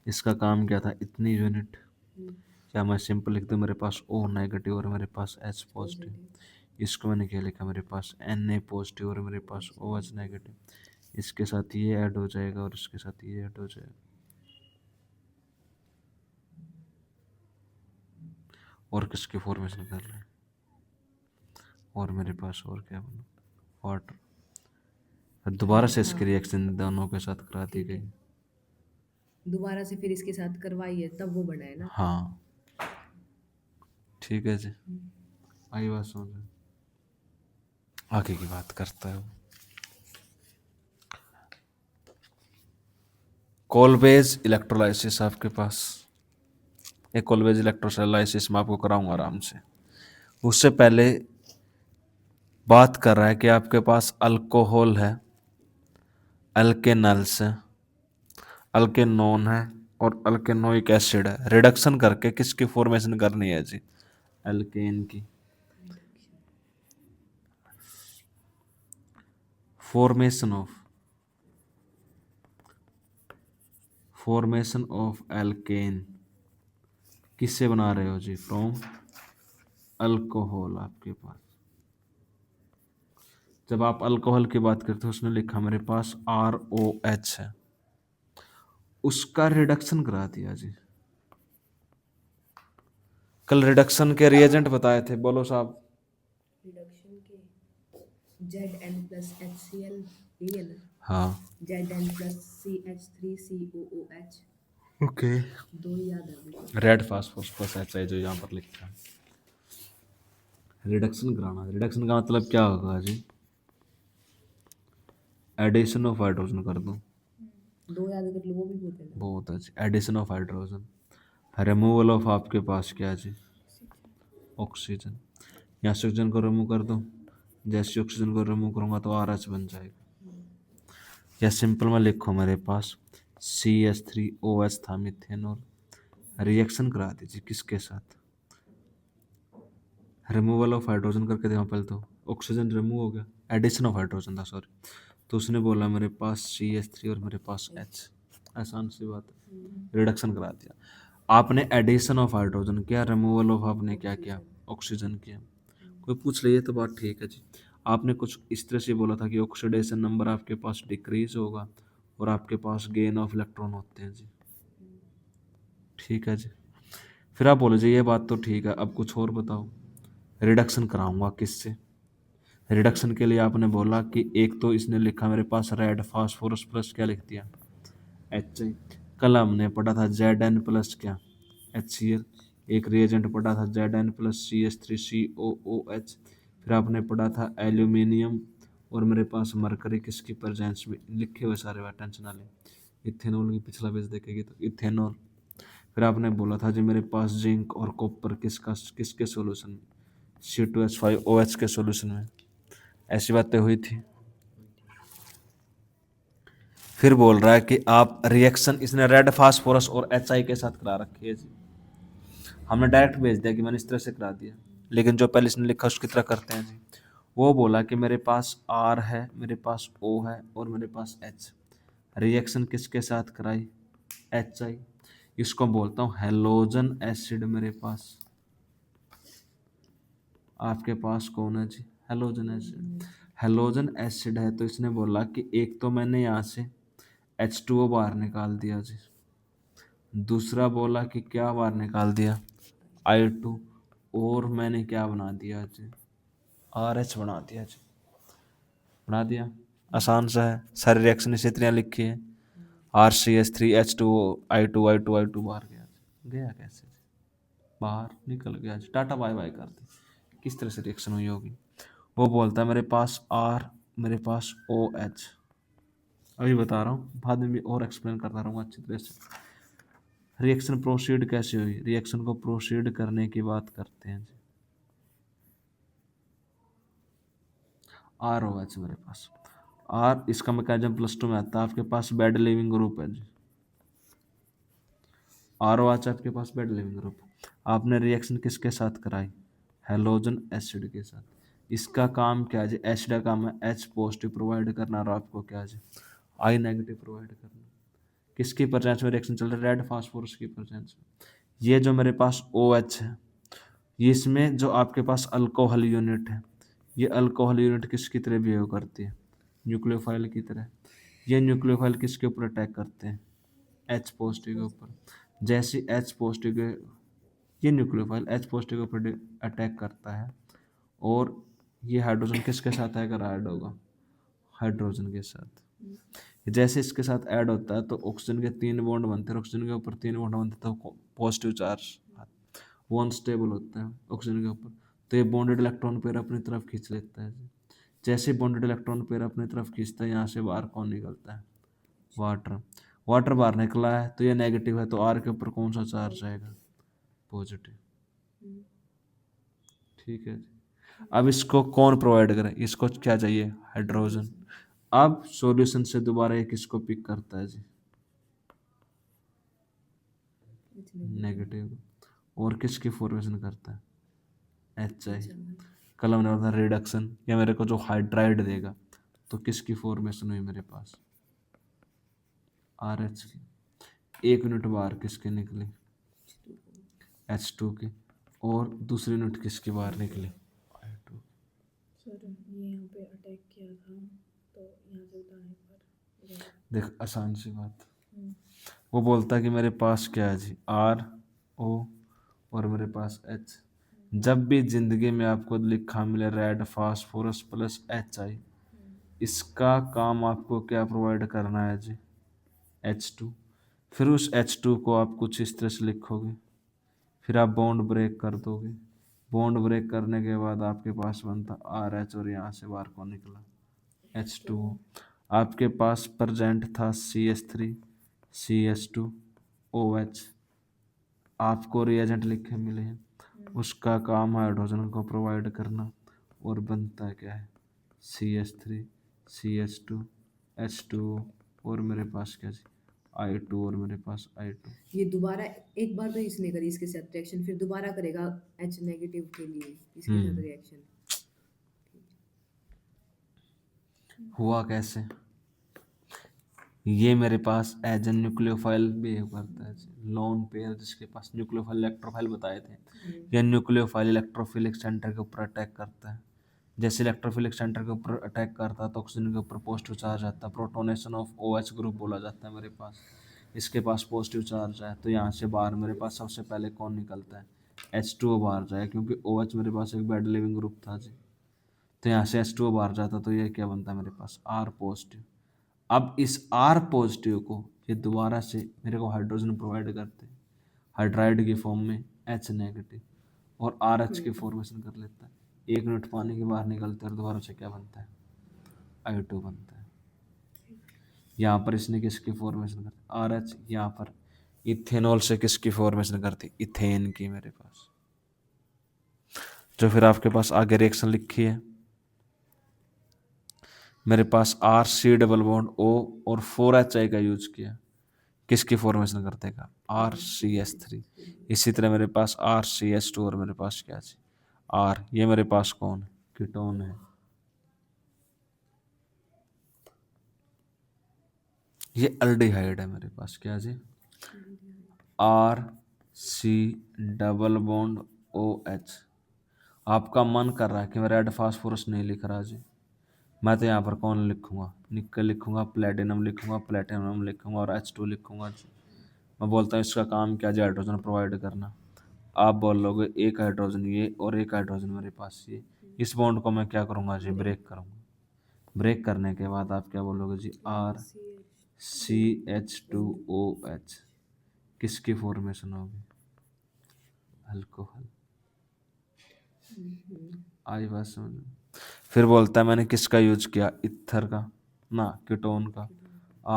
इसका काम क्या था, इतनी यूनिट, क्या मैं सिंपल लिख दूँ, मेरे पास O नेगेटिव और मेरे पास H पॉजिटिव, इसको मैंने क्या लिखा, मेरे पास Na पॉजिटिव और मेरे पास OH नेगेटिव, इसके साथ ये ऐड हो जाएगा और इसके साथ ये ऐड हो जाएगा, और किसकी फॉर्मेशन कर रहे हैं, और मेरे पास और क्या बना, वाटर। फिर दोबारा से इसकी रिएक्शन दोनों के साथ करा दी गई। दोबारा से फिर इसके साथ करवाइए तब वो बना है ना। हाँ ठीक है जी, आई बात समझ में, आगे की बात करता है। कोलवेज इलेक्ट्रोलाइसिस आपके पास, एक कोलवेज इलेक्ट्रोलाइसिस मैं आपको कराऊंगा आराम से। उससे पहले बात कर रहा है कि आपके पास अल्कोहल है, अल्केनल्स है, अल्केनोन है और अल्केनोइक एसिड है, रिडक्शन करके किसकी फॉर्मेशन करनी है जी, एल्केन की। Formation of formation of alkene किससे बना रहे हो जी? From alcohol. आपके पास जब आप अल्कोहल की बात करते हो उसने लिखा मेरे पास ROH है, उसका रिडक्शन करा दिया जी। कल रिडक्शन के रिएजेंट बताए थे, बोलो साहब। रिडक्शन के ZN+HCl यही है ना? हाँ ZN+CH3COOH ओके। दो ही याद है मुझे। रेड फास्फोरस प्लस HI जो यहाँ पर लिखा है, रिडक्शन कराना। रिडक्शन का मतलब क्या होगा जी? एडिशन ऑफ हाइड्रोजन कर दो, दो याद कर लो, वो भी बहुत है ना। बहुत अच्छी। Addition of hydrogen, removal of आपके पास क्या है जी? ऑक्सीजन। यहाँ से ऑक्सीजन को रिमूव कर दो, जैसे ऑक्सीजन को रिमूव करूँगा तो RH बन जाएगा। या सिंपल में लिखो मेरे पास CH3OH था मिथेनॉल, रिएक्शन करा दीजिए किसके साथ? रिमूवल ऑफ हाइड्रोजन करके देखो पहले, तो ऑक्सीजन रिमूव हो गया, एडिशन ऑफ हाइड्रोजन था सॉरी, तो उसने बोला मेरे पास CH3 और मेरे पास H। आसान सी बात है, रिडक्शन करा दिया। आपने एडिशन ऑफ हाइड्रोजन किया, रिमूवल ऑफ आपने क्या किया? ऑक्सीजन किया। कोई पूछ ले तो बात ठीक है जी। आपने कुछ इस तरह से बोला था कि ऑक्सीडेशन नंबर आपके पास डिक्रीज होगा और आपके पास गेन ऑफ इलेक्ट्रॉन होते हैं जी। ठीक है जी। फिर आप बोले जी ये बात तो ठीक है, अब कुछ और बताओ। रिडक्शन कराऊंगा किससे? रिडक्शन के लिए आपने बोला कि एक तो इसने लिखा मेरे पास रेड फास्फोरस प्लस क्या लिख दिया? HI। कल हमने पढ़ा था ZN प्लस क्या? HCl। एक रिएजेंट पढ़ा था ZN+CH3COOH। फिर आपने पढ़ा था एल्यूमिनियम और मेरे पास मरकरी किसकी प्रेजेंस में, लिखे हुए सारे बात टेंशन ना ले। इथेनॉल की पिछला पेज देखेगी तो इथेनॉल। फिर आपने बोला था जी मेरे पास जिंक और कॉपर किसके सॉल्यूशन में? C2H5OH के सॉल्यूशन में। ऐसी बातें हुई थी। फिर बोल रहा है कि आप रिएक्शन इसने रेड फास्फोरस और HI के साथ करा रखी है जी। हमने डायरेक्ट भेज दिया कि मैंने इस तरह से करा दिया, लेकिन जो पहले इसने लिखा उसकी तरह करते हैं जी। वो बोला कि मेरे पास R है, मेरे पास O है और मेरे पास H। रिएक्शन किसके साथ कराई? HI। इसको बोलता हूँ हेलोजन एसिड। मेरे पास आपके पास कौन है जी? Halogen acid. हेलोजन एसिड है तो इसने बोला कि एक तो मैंने यहाँ से H2O बाहर निकाल दिया जी, दूसरा बोला कि क्या बाहर निकाल दिया? I2। और मैंने क्या बना दिया जी? RH बना दिया जी। बना दिया, आसान सा है। सारी रिएक्शन इसी तरह लिखी है। RCH3H2O I2 बाहर गया जी। गया कैसे जी? बाहर निकल गया जी। टाटा बाय बाय कर दी। किस तरह से रिएक्शन हुई होगी? वो बोलता है मेरे पास R, मेरे पास OH। अभी बता रहा हूँ, बाद में भी और एक्सप्लेन करता रहूँगा अच्छी तरह से। रिएक्शन प्रोसीड कैसे हुई? रिएक्शन को प्रोसीड करने की बात करते हैं जी। ROH मेरे पास R, इसका मैकेनिज्म +2 में आता है। आपके पास बेड लिविंग ग्रुप है जी। ROH आपके पास बेड लिविंग ग्रुप। आपने रिएक्शन किसके साथ कराई? हेलोजन एसिड के साथ। इसका काम क्या है जी? एसिड का काम है H पॉजिटिव प्रोवाइड करना और आपको क्या है जी? I नेगेटिव प्रोवाइड करना। किसकी प्रेजेंस में रिएक्शन चल रहा है? रेड फास्फोरस की प्रेजेंस में। ये जो मेरे पास OH है, ये इसमें जो आपके पास अल्कोहल यूनिट है, ये अल्कोहल यूनिट किसकी तरह बिहेव करती है? न्यूक्लियोफाइल की तरह। ये न्यूक्लियोफाइल किसके ऊपर अटैक करते हैं? H पॉजिटिव के ऊपर। जैसे H पॉजिटिव के, ये न्यूक्लियोफाइल H पॉजिटिव के ऊपर अटैक करता है और ये हाइड्रोजन किसके साथ अगर ऐड होगा? हाइड्रोजन के साथ। जैसे इसके साथ ऐड होता है तो ऑक्सीजन के 3 बॉन्ड बनते हैं, ऑक्सीजन के ऊपर 3 बॉन्ड बनते हैं तो पॉजिटिव चार्ज, वो अनस्टेबल होता है ऑक्सीजन के ऊपर, तो ये बॉन्डेड इलेक्ट्रॉन पेयर अपनी तरफ खींच लेता है। जैसे बॉन्डेड इलेक्ट्रॉन पेयर अपनी तरफ खींचता है, यहाँ से बाहर कौन निकलता है? वाटर। वाटर बाहर निकला है तो ये नेगेटिव है, तो R के ऊपर कौन सा चार्ज आएगा? पॉजिटिव। ठीक है जी। अब इसको कौन प्रोवाइड करे? इसको क्या चाहिए? हाइड्रोजन। अब सॉल्यूशन से दोबारा ये किसको पिक करता है जी? नेगेटिव। और किसकी फॉर्मेशन करता है? HI। कल हमने बताया रिडक्शन, या मेरे को जो हाइड्राइड देगा तो किसकी फॉर्मेशन हुई मेरे पास? RH की। एक यूनिट बाहर किसके निकली, H2 की, और दूसरी यूनिट किसके बाहर निकली, I2। सर ये यहाँ पे अटैक किया था तो यहाँ से उठाने पर देख आसान सी बात, हम्म, वो बोलता है कि मेरे पास क्या है जी, RO और मेरे पास H। जब भी जिंदगी में आपको लिखा मिले रेड फास्फोरस प्लस HI, इसका काम आपको क्या प्रोवाइड करना है जी, H2। फिर उस H2 को आप कुछ इस तरह से लिखोगे, फिर आप बॉन्ड ब्रेक कर दोगे, बॉन्ड ब्रेक करने के बाद आपके पास बनता RH, और यहाँ से बाहर को निकला H2O। आपके पास प्रेजेंट था CH3 CH2OH, आपको रिएजेंट लिखे मिले हैं, उसका काम है हाइड्रोजन को प्रोवाइड करना, और बनता है क्या है, CH3 CH2H2O, और मेरे पास क्या जी, I2, और मेरे पास I2। ये दोबारा एक बार तो इसने करी इसके साथ रिएक्शन, फिर दोबारा करेगा H नेगेटिव के लिए इसके साथ रिएक्शन। हुआ कैसे, ये मेरे पास एज ए न्यूक्लियोफाइल बिहेव करता है, लोन पेयर जिसके पास न्यूक्लियोफाइल इलेक्ट्रोफाइल बताए थे, यह न्यूक्लियोफाइल इलेक्ट्रोफिलिक सेंटर के ऊपर अटैक करता है। जैसे इलेक्ट्रोफिलिक सेंटर के ऊपर अटैक करता है तो ऑक्सीजन के ऊपर पॉजिटिव चार्ज आता है, प्रोटोनेशन ऑफ OH ग्रुप बोला जाता है मेरे पास, इसके पास पॉजिटिव चार्ज है, तो यहाँ से बाहर मेरे पास सबसे पहले कौन निकलता है, H2O बाहर जाए, क्योंकि OH मेरे पास एक बेड लिविंग ग्रुप था जी, तो यहाँ से H2O बाहर जाता, तो ये क्या बनता है मेरे पास, R पॉजिटिव। अब इस R पॉजिटिव को ये दोबारा से मेरे को हाइड्रोजन प्रोवाइड करते हैं हाइड्राइड की फॉर्म में H नेगेटिव, और RH की फॉर्मेशन कर लेता है, एक यूनिट पानी के बाहर निकलता है और दोबारा से क्या बनता है, I2 बनता है। यहाँ पर इसने किसकी फॉर्मेशन करती, RH, यहाँ पर इथेनॉल से किसकी फॉर्मेशन करती, इथेन की मेरे पास, जो फिर आपके पास आगे रिएक्शन लिखी है मेरे पास RC डबल बॉन्ड O और 4HI का यूज किया, किसकी फॉर्मेशन करते का, RCH3। इसी तरह मेरे पास RCH2, और मेरे पास क्या है R, ये मेरे पास कौन है, कीटोन है, ये अल्डिहाइड है मेरे पास, क्या जी, RC डबल बॉन्ड OH। आपका मन कर रहा है कि मैं रेड फास्फोरस नहीं लिख रहा जी, मैं तो यहाँ पर कौन लिखूंगा, निकल लिखूंगा, प्लेटिनम लिखूंगा, प्लेटिनम लिखूंगा, और H2 लिखूंगा जी। मैं बोलता हूँ इसका काम क्या जी, हाइड्रोजन प्रोवाइड करना। आप बोलोगे एक हाइड्रोजन ये और एक हाइड्रोजन मेरे पास ये, इस बॉन्ड को मैं क्या करूँगा जी, ब्रेक करूँगा। ब्रेक करने के बाद आप क्या बोलोगे जी, RCH2OH, किसकी फॉर्मेशन होगी, अल्कोहल। आई बात समझ में? फिर बोलता है मैंने किसका यूज किया, इथर का ना, कीटोन का,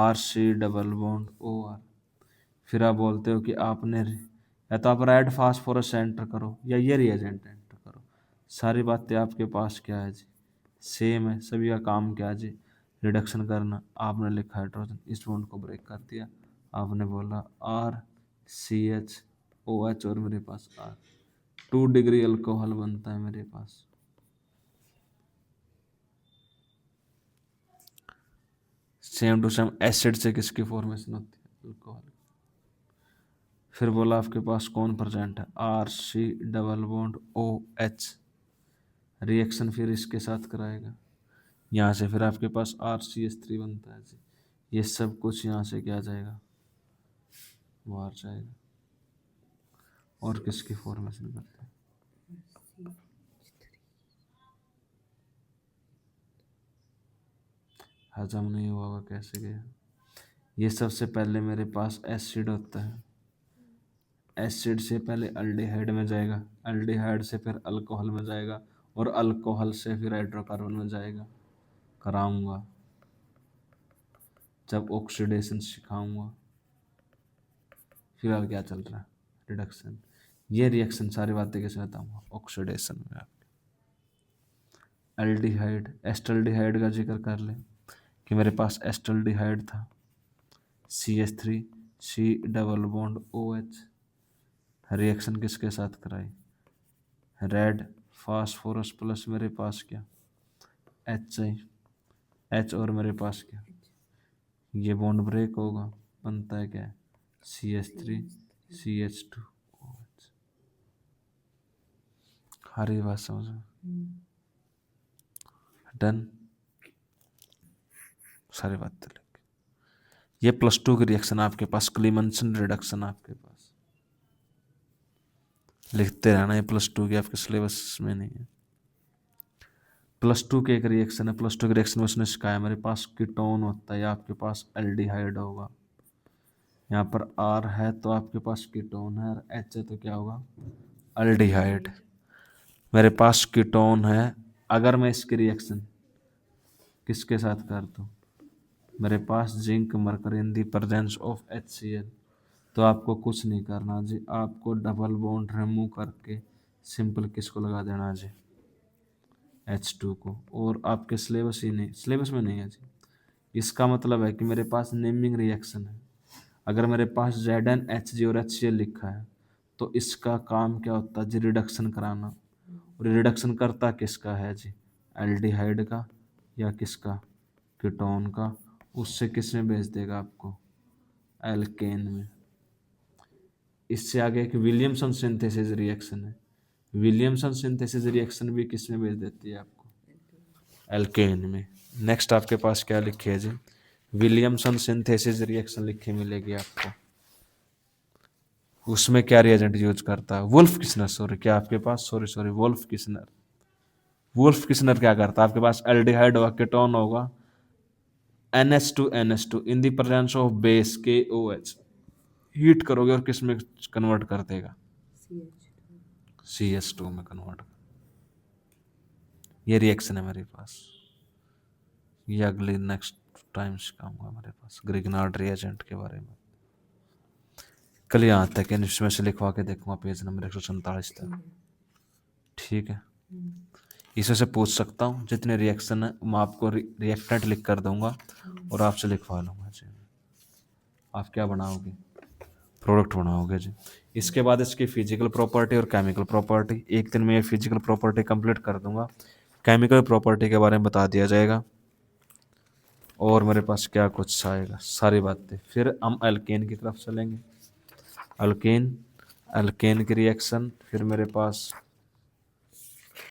RC डबल बॉन्ड OR। फिर आप बोलते हो कि आपने या तो आप रेड फास्फोरस एंटर करो या ये रिएजेंट एंटर करो, सारी बातें आपके पास क्या है जी, सेम है, सभी का काम क्या है जी, रिडक्शन करना। आपने लिखा हाइड्रोजन, इस बॉन्ड को ब्रेक कर दिया, आपने बोला RCHOH, और मेरे पास 2 डिग्री अल्कोहल बनता है मेरे पास। सेम टू सेम एसिड से किसकी फॉर्मेशन होती है, अल्कोहल। फिर बोला आपके पास कौन प्रेजेंट है, RC double bond OH, reaction फिर इसके साथ कराएगा, यहाँ से फिर आपके पास RCH3 बनता है जी। ये सब कुछ यहाँ से क्या जाएगा, बाहर जाएगा। और किसकी फॉर्मेशन करते हैं, हजम नहीं हुआ होगा, कैसे गया। ये सबसे पहले मेरे पास एसिड होता है, एसिड से पहले अल्डिहाइड में जाएगा, अल्डिहाइड से फिर अल्कोहल में जाएगा, और अल्कोहल से फिर हाइड्रोकार्बन में जाएगा। कराऊंगा जब ऑक्सीडेशन सिखाऊंगा। फिलहाल क्या चल रहा है, रिडक्शन। ये रिएक्शन सारी बातें कैसे बताऊंगा, ऑक्सीडेशन में। एल्डिहाइड, एस्टल्डिहाइड का जिक्र कर ले कि मेरे पास एस्टल्डिहाइड था, CH3 C double bond OH, reaction किसके साथ कराई, रेड फास्फोरस प्लस मेरे पास क्या, HI H, और मेरे पास क्या, ये बॉन्ड ब्रेक होगा, बनता है क्या, CH3 CH2। हरी बात समझ में। डन, सारी बातें लिख। ये +2 की रिएक्शन आपके पास, क्लीमेंसन रिडक्शन आपके पास लिखते रहना। ये +2 की आपके सिलेबस में नहीं है। +2 के एक रिएक्शन है, +2 के रिएक्शन में उसने सिखाया मेरे पास कीटोन होता है या आपके पास एल्डिहाइड होगा। यहाँ पर R है तो आपके पास कीटोन है, और H है तो क्या होगा, एल्डिहाइड। मेरे पास कीटोन है, अगर मैं इसकी रिएक्शन किसके साथ कर दूँ, मेरे पास zinc mercury in the presence of HCl, तो आपको कुछ नहीं करना जी, आपको डबल बॉन्ड रिमूव करके सिंपल किसको लगा देना जी, H2 को। और आपके सिलेबस ही नहीं, सिलेबस में नहीं है जी। इसका मतलब है कि मेरे पास नेमिंग रिएक्शन है। अगर मेरे पास ZnHg और HCl लिखा है तो इसका काम क्या होता है जी, रिडक्शन कराना। और रिडक्शन करता किसका है जी, एल्डिहाइड का या किसका, कीटोन का। उससे किस में भेज देगा आपको, एल्केन में। इससे आगे एक विलियमसन सिंथेसिस रिएक्शन है, विलियमसन सिंथेसिस रिएक्शन भी किस में भेज देती है आपको, एल्केन में। नेक्स्ट आपके पास क्या लिखे है जी, विलियमसन सिंथेसिस रिएक्शन लिखी मिलेगी आपको। उसमें क्या रिएजेंट यूज करता है, वुल्फ किस्नर, सॉरी क्या आपके पास, sorry Wolff Kishner. Wolff Kishner क्या करता है, आपके पास एल्डिहाइड होगा, कीटोन होगा, NH2 in the presence of base KOH, heat करोगे और किस में कन्वर्ट कर देगा, CH2 में कन्वर्ट। ये रिएक्शन है मेरे पास, ये अगली नेक्स्ट टाइम सिखाऊंगा मेरे पास ग्रिग्नार्ड रिएजेंट के बारे में। कल यहाँ तक है, इसमें से लिखवा के देखूंगा पेज नंबर 147 तक, ठीक है। इसमें से पूछ सकता हूँ, जितने रिएक्शन है मैं आपको रिएक्टेंट लिख कर दूंगा और आपसे लिखवा लूँगा जी। आप क्या बनाओगे, प्रोडक्ट बनाओगे जी। इसके बाद इसकी फिजिकल प्रॉपर्टी और केमिकल प्रॉपर्टी, एक दिन में ये फिजिकल प्रॉपर्टी कंप्लीट कर दूंगा, केमिकल प्रॉपर्टी के बारे में बता दिया जाएगा, और मेरे पास क्या कुछ आएगा सारी बातें। फिर हम अल्केन की तरफ चलेंगे, अल्केन की रिएक्शन, फिर मेरे पास